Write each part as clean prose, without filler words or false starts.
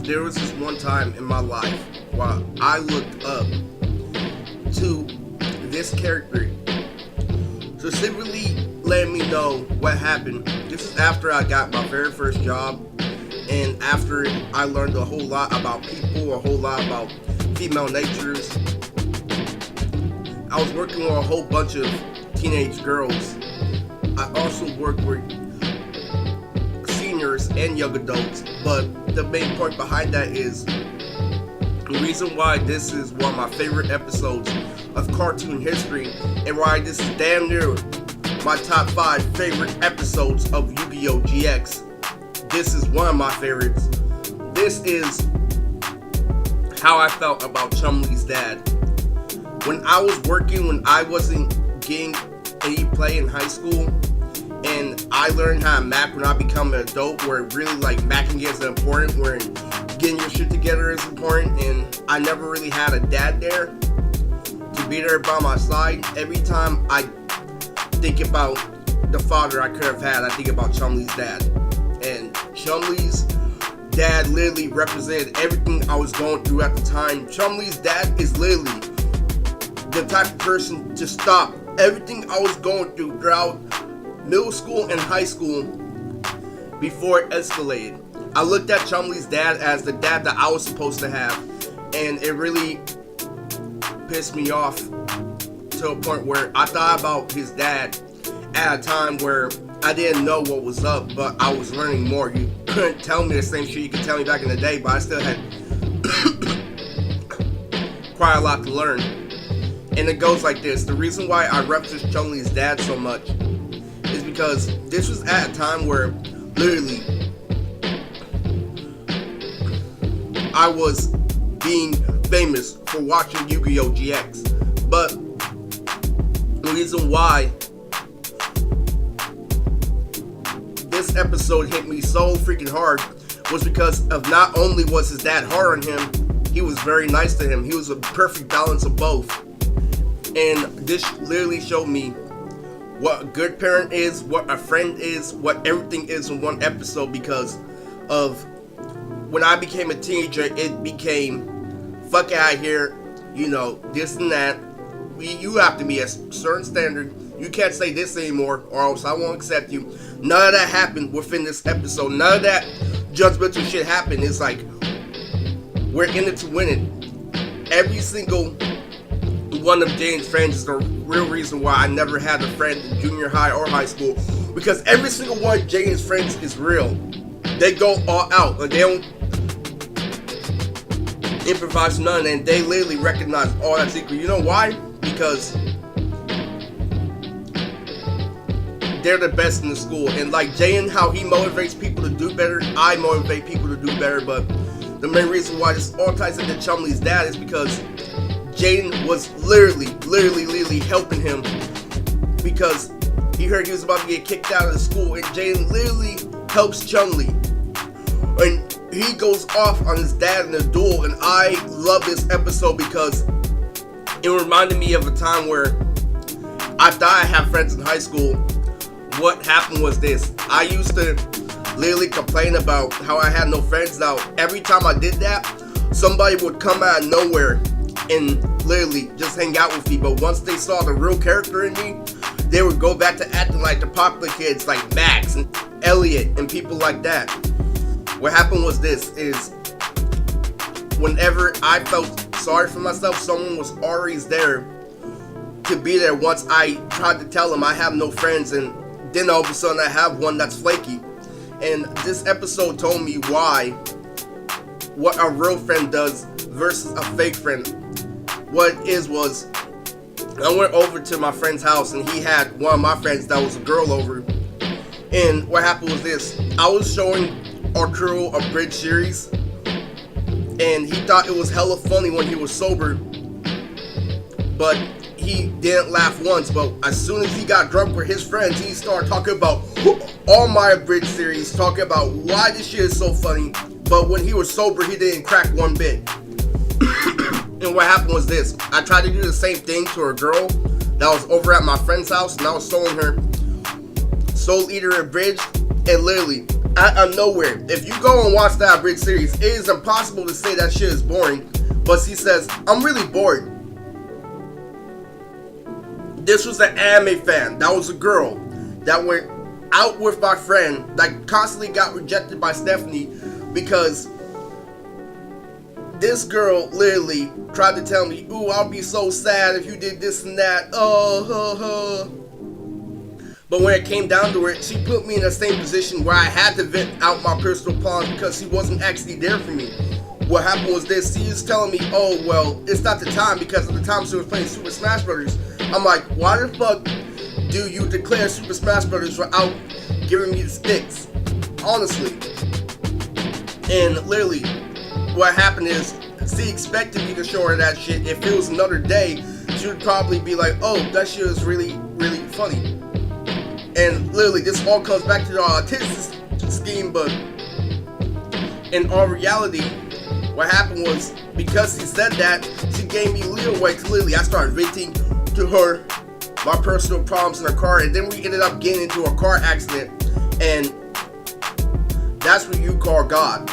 There was this one time in my life where I looked up to this character to simply let me know what happened. This is after I got my very first job, and after I learned a whole lot about people, a whole lot about female natures. I was working with a whole bunch of teenage girls. I also worked with seniors and young adults, but the main point behind that is the reason why this is one of my favorite episodes of cartoon history, and why this is damn near my top 5 favorite episodes of Yu-Gi-Oh! GX. This is one of my favorites. This is how I felt about Chumley's dad. When I was working, when I wasn't getting any play in high school, and I learned how to Mac when I become an adult, where really like Macking is important, where getting your shit together is important, and I never really had a dad there to be there by my side. Every time I think about the father I could have had, I think about Chumley's dad. And Chumley's dad literally represented everything I was going through at the time. Chumley's dad is literally the type of person to stop everything I was going through throughout middle school and high school before it escalated. I looked at Chumley's dad as the dad that I was supposed to have, and it really pissed me off to a point where I thought about his dad at a time where I didn't know what was up, but I was learning more. You couldn't tell me the same shit you could tell me back in the day, but I still had quite a lot to learn. And it goes like this. The reason why I reference Chumley's dad so much is because this was at a time where literally I was being famous for watching Yu-Gi-Oh! GX. But the reason why this episode hit me so freaking hard was because of not only was his dad hard on him, he was very nice to him. He was a perfect balance of both. And this literally showed me what a good parent is, what a friend is, what everything is in one episode, because of when I became a teenager, it became fuck out of here, you know, this and that. You have to be a certain standard. You can't say this anymore or else I won't accept you. None of that happened within this episode. None of that judgmental shit happened. It's like, we're in it to win it. Every single one of Jane's friends is the real reason why I never had a friend in junior high or high school, because every single one of Jane's friends is real. They go all out and they don't improvise none, and they literally recognize all that's equal. You know why? Because they're the best in the school. And like Jaden, how he motivates people to do better, I motivate people to do better. But the main reason why this all ties into Chumley's dad is because Jaden was literally helping him, because he heard he was about to get kicked out of the school, and Jaden literally helps Chumley, and he goes off on his dad in a duel. And I love this episode because it reminded me of a time where I thought I had friends in high school. What happened was this: I used to literally complain about how I had no friends. Now every time I did that, somebody would come out of nowhere and literally just hang out with me. But once they saw the real character in me, they would go back to acting like the popular kids like Max and Elliot and people like that. What happened was this, is whenever I felt sorry for myself, someone was always there to be there once I tried to tell them I have no friends, and then all of a sudden I have one that's flaky. And this episode told me what a real friend does versus a fake friend. What it is was, I went over to my friend's house and he had one of my friends that was a girl over. And what happened was this: I was showing Arturo a bridge series, and he thought it was hella funny when he was sober, but he didn't laugh once. But as soon as he got drunk with his friends, he started talking about all my bridge series, talking about why this shit is so funny. But when he was sober, he didn't crack one bit. And what happened was this: I tried to do the same thing to a girl that was over at my friend's house, and I was showing her Soul Eater and Bridge, and literally, out of nowhere. If you go and watch that Bridge series, it is impossible to say that shit is boring. But she says, I'm really bored. This was an anime fan. That was a girl that went out with my friend that constantly got rejected by Stephanie because this girl literally tried to tell me, ooh, I'll be so sad if you did this and that. But when it came down to it, she put me in the same position where I had to vent out my personal problems because she wasn't actually there for me. What happened was this, she was telling me, oh, well, it's not the time because at the time she was playing Super Smash Brothers. I'm like, why the fuck do you declare Super Smash Brothers without giving me the sticks? Honestly. And literally, what happened is, she expected me to show her that shit. If it was another day, she would probably be like, oh, that shit is really, really funny. And literally, this all comes back to the autistic scheme, but in all reality, what happened was, because she said that, she gave me leeway to literally, I started venting to her my personal problems in her car, and then we ended up getting into a car accident, and that's what you call God.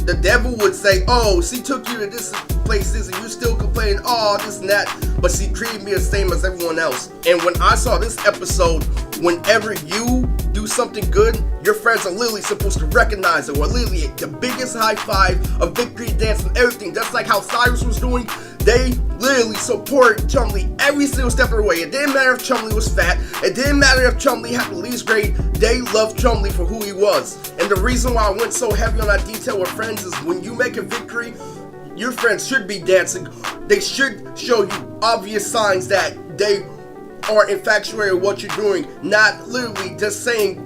The devil would say, oh, she took you to this places and you still complain, oh, this and that, but she treated me the same as everyone else. And when I saw this episode, whenever you do something good, your friends are literally supposed to recognize it, or literally the biggest high five, a victory dance and everything. That's like how Cyrus was doing. They literally support Chumley every single step of the way. It didn't matter if Chumley was fat. It didn't matter if Chumley had the least grade. They loved Chumley for who he was. And the reason why I went so heavy on that detail with friends is when you make a victory, your friends should be dancing. They should show you obvious signs that they are infatuated with what you're doing, not literally just saying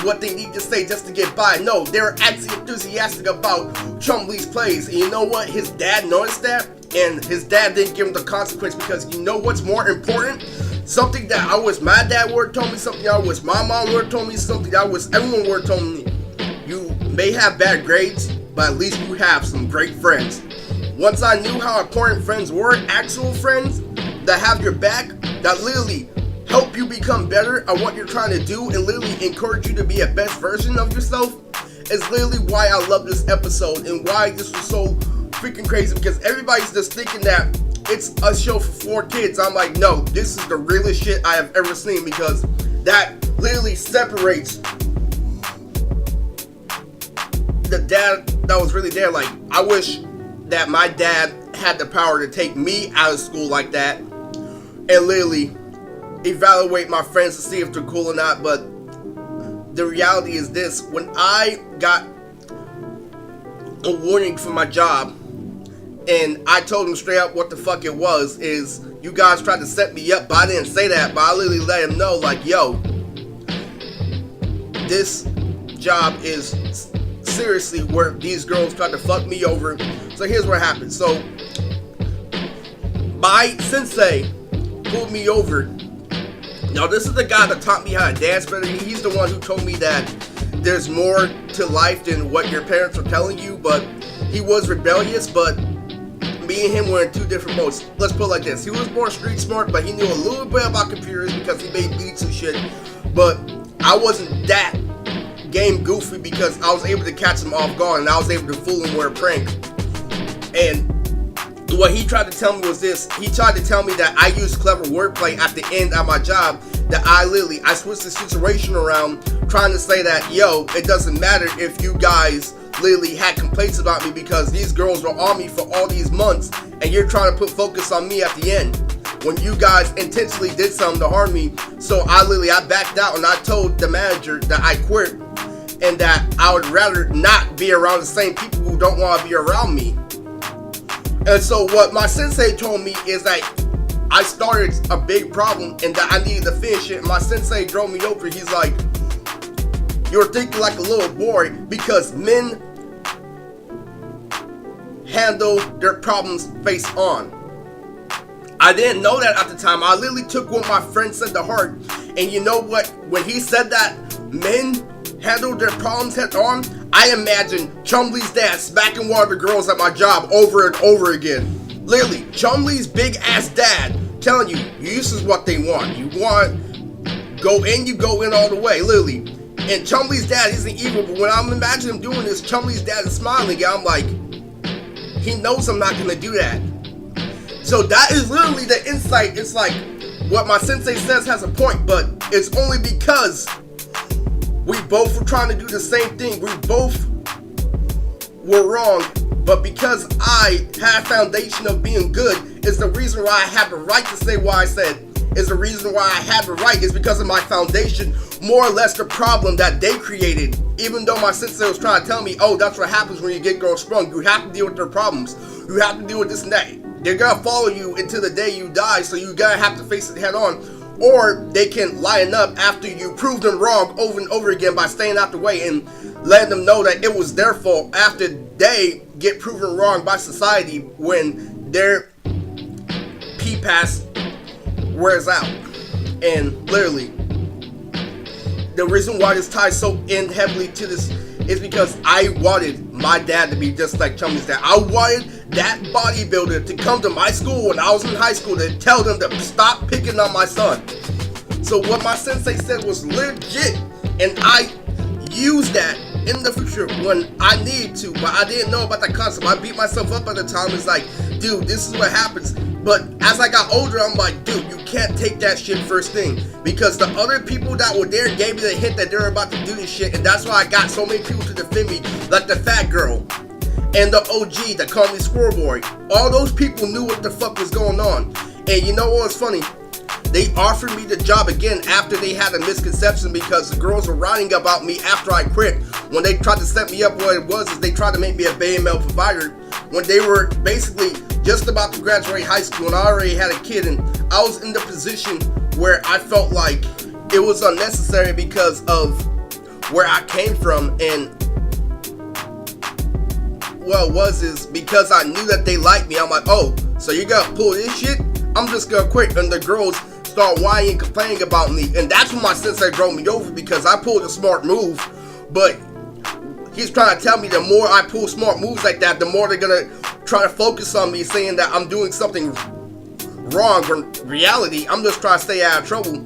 what they need to say just to get by. No, they're actually enthusiastic about Chumley's plays. And you know what? His dad noticed that, and his dad didn't give him the consequence, because you know what's more important? Something that I wish my dad would have told me, something I wish my mom would have told me, something I wish everyone would have told me. You may have bad grades, but at least you have some great friends. Once I knew how important friends were, actual friends that have your back, that literally help you become better at what you're trying to do and literally encourage you to be a best version of yourself, is literally why I love this episode and why this was so freaking crazy, because everybody's just thinking that it's a show for 4 kids. I'm like, no, this is the realest shit I have ever seen, because that literally separates the dad that was really there. Like, I wish that my dad had the power to take me out of school like that and literally evaluate my friends to see if they're cool or not. But the reality is this: when I got a warning from my job and I told them straight up what the fuck it was, is you guys tried to set me up, but I didn't say that, but I literally let him know, like, yo, this job is seriously where these girls tried to fuck me over. So here's what happened. So my sensei pulled me over. Now, this is the guy that taught me how to dance better. He's the one who told me that there's more to life than what your parents are telling you, but he was rebellious. But me and him were in 2 different modes. Let's put it like this: he was more street smart, but he knew a little bit about computers because he made beats and shit. But I wasn't that game goofy, because I was able to catch him off guard and I was able to fool him with a prank. And what he tried to tell me was this: he tried to tell me that I used clever wordplay at the end of my job, that I switched the situation around, trying to say that, yo, it doesn't matter if you guys literally had complaints about me, because these girls were on me for all these months and you're trying to put focus on me at the end when you guys intentionally did something to harm me. So I backed out and I told the manager that I quit and that I would rather not be around the same people who don't want to be around me. And so what my sensei told me is that I started a big problem and that I needed to finish it. My sensei drove me over. He's like, you're thinking like a little boy, because men handle their problems face on. I didn't know that at the time. I literally took what my friend said to heart. And you know what? When he said that men handle their problems head on, I imagined Chumley's dad smacking one of the girls at my job over and over again. Literally, Chumley's big ass dad telling you, this is what they want. You want, go in, you go in all the way, literally. And Chumley's dad isn't evil, but when I'm imagining him doing this, Chumley's dad is smiling, and I'm like, he knows I'm not gonna do that. So that is literally the insight. It's like, what my sensei says has a point, but it's only because we both were trying to do the same thing. We both were wrong, but because I had a foundation of being good, is the reason why I had the right to say what I said. Is the reason why I had the right is because of my foundation, more or less the problem that they created. Even though my sensei was trying to tell me, oh, that's what happens when you get girls sprung. You have to deal with their problems. You have to deal with this and that. They're gonna follow you until the day you die, so you gotta have to face it head on. Or they can line up after you prove them wrong over and over again by staying out the way and letting them know that it was their fault after they get proven wrong by society when their P-pass wears out. And literally, the reason why this ties so in heavily to this is because I wanted my dad to be just like Chumley's dad. I wanted that bodybuilder to come to my school when I was in high school to tell them to stop picking on my son. So what my sensei said was legit, and I used that in the future when I needed to, but I didn't know about that concept. I beat myself up at the time. It's like, dude, this is what happens. But as I got older, I'm like, dude, you can't take that shit first thing, because the other people that were there gave me the hint that they're about to do this shit, and that's why I got so many people to defend me, like the fat girl and the OG that called me Squirrel Boy. All those people knew what the fuck was going on. And you know what's funny? They offered me the job again after they had a misconception, because the girls were writing about me after I quit. When they tried to set me up, what it was is they tried to make me a Bay male provider when they were basically just about to graduate high school, and I already had a kid, and I was in the position where I felt like it was unnecessary because of where I came from. And what it was is because I knew that they liked me, I'm like, oh, so you gotta pull this shit? I'm just gonna quit. And the girls start whining and complaining about me, and that's when my sensei drove me over, because I pulled a smart move. But he's trying to tell me the more I pull smart moves like that, the more they're gonna try to focus on me, saying that I'm doing something wrong, when reality, I'm just trying to stay out of trouble.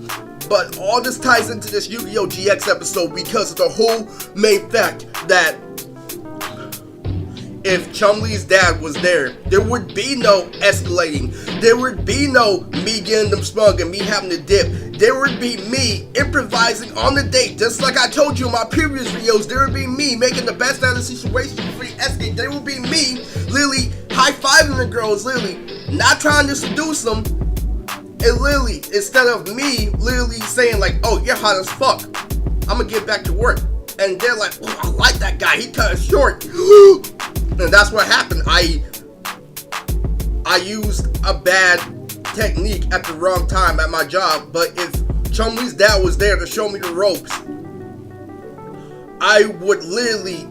But all this ties into this Yu-Gi-Oh! GX episode because of the whole main fact that if Chumley's dad was there, there would be no escalating. There would be no me getting them sprung and me having to dip. There would be me improvising on the date, just like I told you in my previous videos. There would be me making the best out of the situation before he escaped. There would be me literally high-fiving the girls, literally not trying to seduce them. And literally, instead of me literally saying like, oh, you're hot as fuck, I'm gonna get back to work. And they're like, oh, I like that guy, he cut it short. And that's what happened. I used a bad technique at the wrong time at my job. But if Chumley's dad was there to show me the ropes, I would literally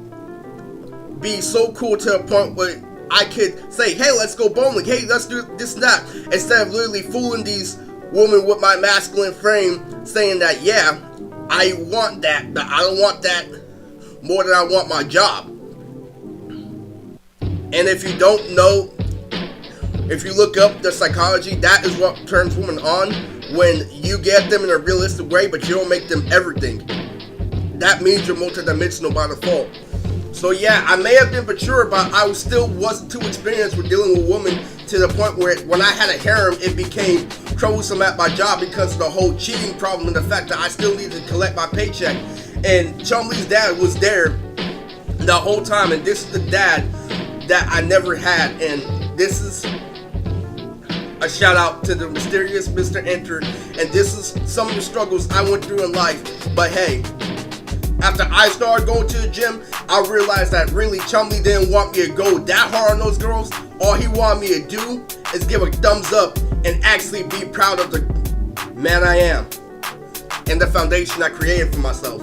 be so cool to a point where I could say, hey, let's go bowling, hey, let's do this and that, instead of literally fooling these women with my masculine frame, saying that, yeah, I want that, but I don't want that more than I want my job. And if you don't know, if you look up the psychology, that is what turns women on, when you get them in a realistic way, but you don't make them everything. That means you're multidimensional by default. So yeah, I may have been mature, but I still wasn't too experienced with dealing with women to the point where when I had a harem, it became troublesome at my job because of the whole cheating problem and the fact that I still needed to collect my paycheck. And Chumley's dad was there the whole time, and this is the dad that I never had. And this is a shout out to the mysterious Mr. Enter, and this is some of the struggles I went through in life. But hey, after I started going to the gym, I realized that really Chumley didn't want me to go that hard on those girls. All he wanted me to do is give a thumbs up and actually be proud of the man I am and the foundation I created for myself.